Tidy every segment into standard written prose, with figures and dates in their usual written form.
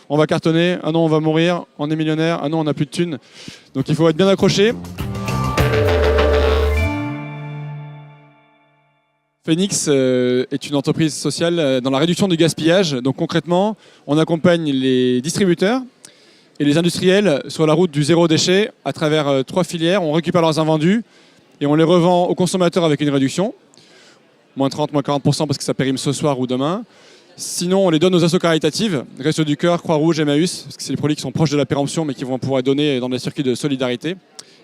On va cartonner, ah non on va mourir, on est millionnaire, ah non on n'a plus de thunes. Donc il faut être bien accroché. Phoenix est une entreprise sociale dans la réduction du gaspillage. Donc concrètement, on accompagne les distributeurs et les industriels sur la route du zéro déchet à travers 3 filières. On récupère leurs invendus et on les revend aux consommateurs avec une réduction. Moins 30, moins 40% parce que ça périme ce soir ou demain. Sinon, on les donne aux assos caritatives, Restos du Cœur, Croix-Rouge, Emmaüs, parce que c'est des produits qui sont proches de la péremption mais qui vont pouvoir être donnés dans des circuits de solidarité.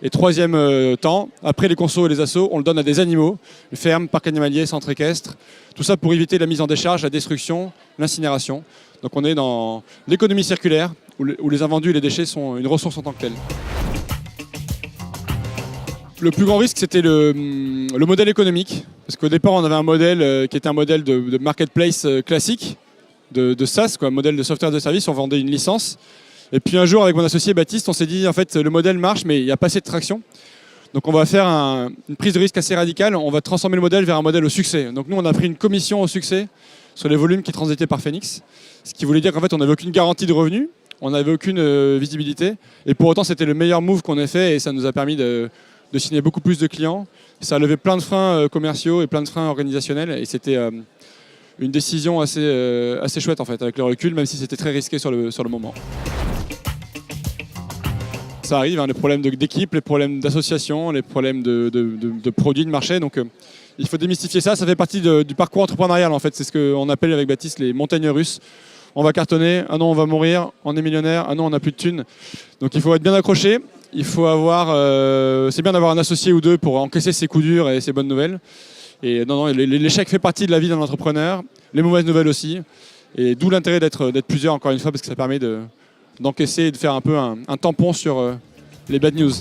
Et troisième temps, après les consos et les assos, on le donne à des animaux, les fermes, parcs animaliers, centres équestres. Tout ça pour éviter la mise en décharge, la destruction, l'incinération. Donc on est dans l'économie circulaire, où les invendus et les déchets sont une ressource en tant que telle. Le plus grand risque, c'était le modèle économique. Parce qu'au départ, on avait un modèle qui était un modèle de marketplace classique, de SaaS, quoi, un modèle de software de service, on vendait une licence. Et puis un jour, avec mon associé Baptiste, on s'est dit, en fait, le modèle marche, mais il n'y a pas assez de traction. Donc on va faire une prise de risque assez radicale, on va transformer le modèle vers un modèle au succès. Donc nous, on a pris une commission au succès sur les volumes qui transitaient par Phoenix, ce qui voulait dire qu'en fait, on n'avait aucune garantie de revenus, on n'avait aucune visibilité, et pour autant, c'était le meilleur move qu'on ait fait, et ça nous a permis de signer beaucoup plus de clients. Ça a levé plein de freins commerciaux et plein de freins organisationnels, et c'était une décision assez chouette, en fait, avec le recul, même si c'était très risqué sur le moment. Ça arrive, hein, les problèmes d'équipe, les problèmes d'association, les problèmes de produits, de marché. Donc il faut démystifier ça. Ça fait partie du parcours entrepreneurial en fait. C'est ce qu'on appelle avec Baptiste les montagnes russes. On va cartonner, ah non on va mourir, on est millionnaire, ah non on n'a plus de thunes. Donc il faut être bien accroché. Il faut avoir, c'est bien d'avoir un associé ou deux pour encaisser ses coups durs et ses bonnes nouvelles. Et non, l'échec fait partie de la vie d'un entrepreneur, les mauvaises nouvelles aussi. Et d'où l'intérêt d'être plusieurs encore une fois parce que ça permet d'encaisser et de faire un peu un tampon sur les bad news.